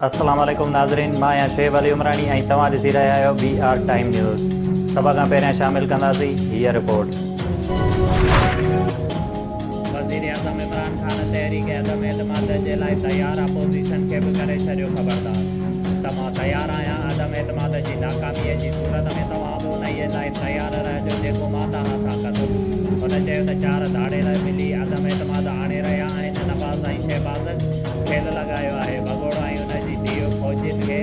अस्सलाम वालेकुम नाज़रीन, मां आहियां शुएब अली उमरानी ऐं तव्हां ॾिसी रहिया आहियो BR टाइम न्यूज़। सभ खां पहिरियां शामिल कंदासीं हीअ रिपोर्ट। वज़ीर आज़म इमरान ख़ान तहरीक अदम एतमाद जे लाइ तयारु अपोज़िशन खे बि करे छॾियो ख़बरदार। त मां तयारु आहियां अदम एतमाद जी नाकामीअ जी सूरत में तव्हां बि उन लाइ तयारु रहिजो जेको मां तव्हां सां कंदुमि। हुन चयो त 4 धाड़ेल मिली अदम एतमाद आणे रहिया आहिनि। नवाज़ ऐं शहबाज़ खेल लॻायो आहे। भॻोड़ो ऐं हुनजी धीउ फौजियुनि खे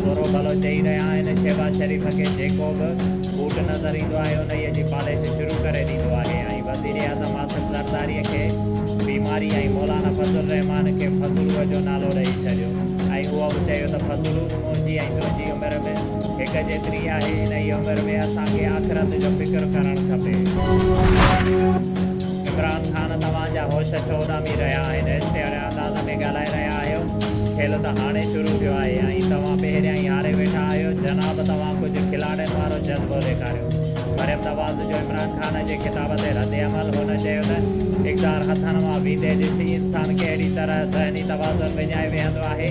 बुरो भलो चई रहिया आहिनि। शहबाज़ शरीफ़ खे जेको बि बूट नज़र ईंदो आहे उन जी पॉलिश शुरू करे ॾींदो आहे ऐं वज़ीर आज़म आसिफ़ ज़रदारीअ खे बीमारी ऐं मौलाना फज़लुर रहमान खे फज़लूअ जो नालो ॾेई छॾियो ऐं उहो बि चयो त फज़लू मुंहिंजी ऐं तुंहिंजी उमिरि में हिकु जेतिरी आहे। इन ई उमिरि में असांखे आख़िरत जो फ़िक्रु करणु खपे। इमरान ख़ान तव्हांजा होश छो उॾामी रहिया आहिनि। इश्तिहार अंदाज़ में ॻाल्हाए रहिया आहियो। खेल त हाणे शुरू थियो आहे ऐं तव्हां पहिरियां ई हारे वेठा आहियो। जनाब तव्हां कुझु खिलाड़ियुनि वारो जज़्बो ॾेखारियो। मरियम नवाज़ जो इमरान ख़ान जे खिताब ते रद्द अमल। हुन चयो त इक़्तिदार हथनि मां वेंदे ॾिसी इंसान खे अहिड़ी तरह ज़हनी तवाज़ुन विञाए वेहंदो आहे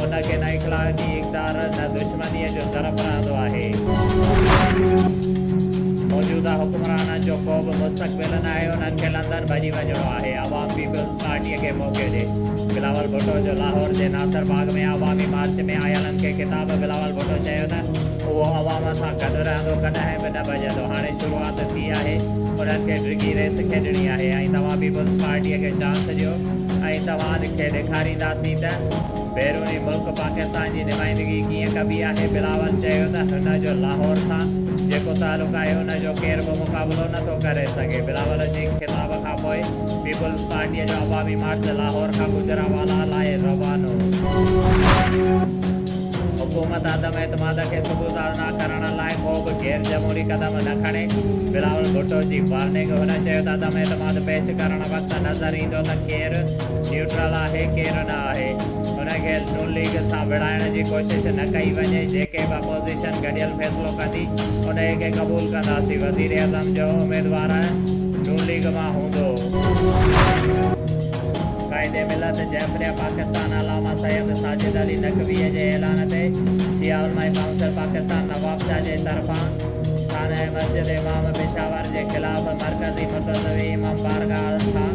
उनखे न इख़्तिलाफ़ी इक़्तिदार न दुश्मनीअ जो ज़रफ़ रहंदो आहे। मौजूदा हुक्मराननि जो को बि मुस्तक़बिल न आहे। उन्हनि खे लंदन भॼी वञिणो आहे। अवाम पीपल्स पार्टीअ खे मौक़ो ॾे। बिलावल भुट्टो जो लाहौर जे नासिर बाग में अवामी मार्च में आयलनि खे किताब। बिलावल भुट्टो चयो त उहो अवाम सां गॾु रहंदो, कॾहिं बि न भॼंदो। हाणे शुरूआत थी आहे, उन्हनि खे डिगी रेस खेॾणी आहे ऐं तव्हां पीपल्स पार्टीअ खे चांस ॾियो ऐं तव्हांखे ॾेखारींदासीं त बैरूनी मुल्क पाकिस्तान जी नुमाइंदगी कीअं कबी आहे। बिलावल चयो त हुन जो लाहौर सां जेको तालुक़ु आहे उनजो केर बि मुक़ाबिलो नथो करे सघे। बिलावल जी खिताब खां पोइ पीपल्स पार्टीअ जो अवामी मार्च लाहौर खां गुजरावाला लाइ रवानो। हुकूमत अदम एतमाद खे सबूताना करण लाइ को बि गैर जमहूरी क़दम न खणे। बिलावल भुट्टो जी वार्निंग। हुन चयो त अदम एतमाद पेश करण वक़्तु नज़र ईंदो त केरु न्यूट्रल आहे केरु न आहे। हुनखे नून लीग सां विढ़ाइण जी कोशिशि न कई वञे। जेके बि अपोज़िशन गॾियल फ़ैसिलो कंदी उनखे क़बूल कंदासीं। वज़ीर आज़म जो उम्मीदवार नून लीग मां हूंदो। क़ाइदे मिलत जैफरिया पाकिस्तान अलामा सैयद साजिद अली नक़वीअ जे ऐलान ते शिया उलमा काउंसिल पाकिस्तान नवाब शाह जे तरफ़ां थाने मस्जिद इमाम पेशावर जे ख़िलाफ़ मरकज़ी मुतज़वी इमाम बारगाह खां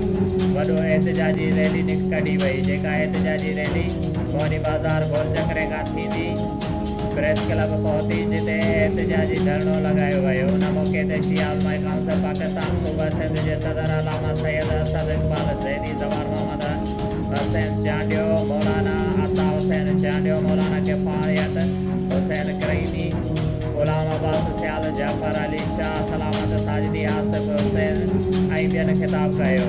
वॾो एहतिजाजी रैली कढी वई। जेका एहतिजाजी रैली मोहनी बाज़ार गोल चक्रे खां थींदी प्रेस क्लब पहुती जिते एहतिजाजी धरणो लॻायो वियो। उन मौक़े ते शिया उलमा काउंसिल पाकिस्तान सूबा सिंध जे सदर अलामा सैयद असद इक़बाल ज़ैनी ज़वार मोहम्मद हुसैन चांडियो मौलाना अता हुसैन चांडियो मौलाना किफ़ायत हुसैन करईमी ग़ुलाम अब्बास सियाल जाफ़र अली शाह सलामत साजिदी आसिफ़ हुसैन ऐं ॿियनि ख़िताब कयो।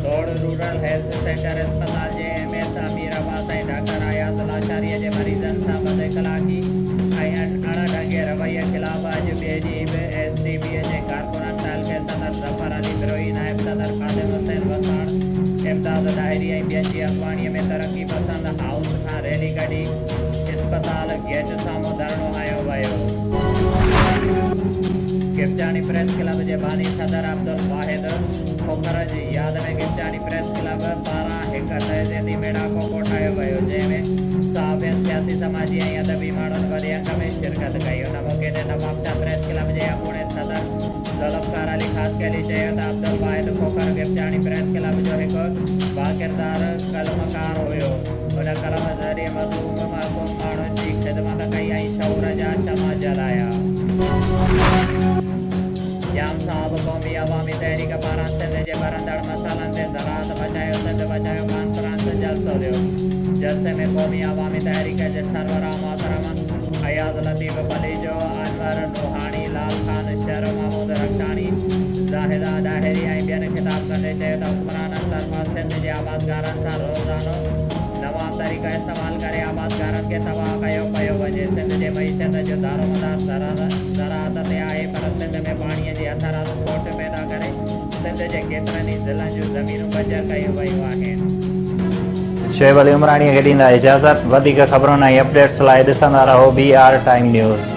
दौड़ रूरल हेल्थ सेंटर अस्पताल जे MS अमीर अब्बास ऐं डॉक्टर आयात लाचारीअ जे मरीज़नि सां बद इख़लाक़ी ऐं अणढंगे रवैये ख़िलाफ़ अॼु ॿिए ॾींहुं बि SDB जे कारकुननि तहलके सदर ज़फ़र अली बिरोही नायब सदर क़ादिम हुसैन वसाण इमदाद डायरी ऐं ॿियनि जी अॻवानीअ में तरक़ी पसंद हाउस खां रैली कढी अस्पताल गेट साम्हूं धरणो हयो वियो। गिरजानी प्रेस क्लब जे बानी सदर अब्दुल वाहिद खोखर जी यादि में गिरजानी प्रेस क्लब पारां हिकु तहज़ीती मेड़ाको कोठायो वियो जंहिंमें सहाफ़ियनि सियासी समाजी ऐं अदबी माण्हुनि वॾे अंग में शिरकत कई। उन मौक़े ते नवाब शाह प्रेस क्लब जे अॻूणे सदर ज़ुल्फ़कार अली ख़ासकैली चयो त अब्दुल वाहिद खोखर गिरजानी प्रेस क्लब जो हिकु बाकिरदार कलमकार हुयो। उन कलम ज़रिए मज़लूम महकूम माण्हुनि जी ख़िदमत कई ऐं शऊर जा शमा जलाया। जाम साहब क़ौमी अवामी तहरीक पारां सिंध जे बरंदड़ मसाइलनि ते ज़राअत बचायो सिंध बचायो कॉन्फ्रेंस जलसो थियो। जलसे में क़ौमी अवामी तहरीक जे सरबराह मोहतरम अयाज़ लतीफ़ बलीजो अनवर रूहानी लाल खान शहर महमूद रक्षाणी ज़ाहिदा डाहिरी ऐं ॿियनि ख़िताब कंदे चयो त हुक्मराननि तरफ़ां सिंध जे आबादगारनि सां रोज़ानो नवां तरीक़ा इस्तेमालु करे आबादगारनि खे तबाह कयो पियो वञे। सिंध जे मईशत जो दारोमदार ज़राअत ते आहे पर सिंध में पाणीअ जी अथरात खोट पैदा करे सिंध जे केतिरनि ई ज़िलनि जूं ज़मीनूं बंजर कयूं वयूं आहिनि। शुएब अली उमरानीअ खे ॾींदा इजाज़त। वधीक ख़बरुनि ऐं अपडेट्स लाइ ॾिसंदा रहो BR टाइम न्यूज़।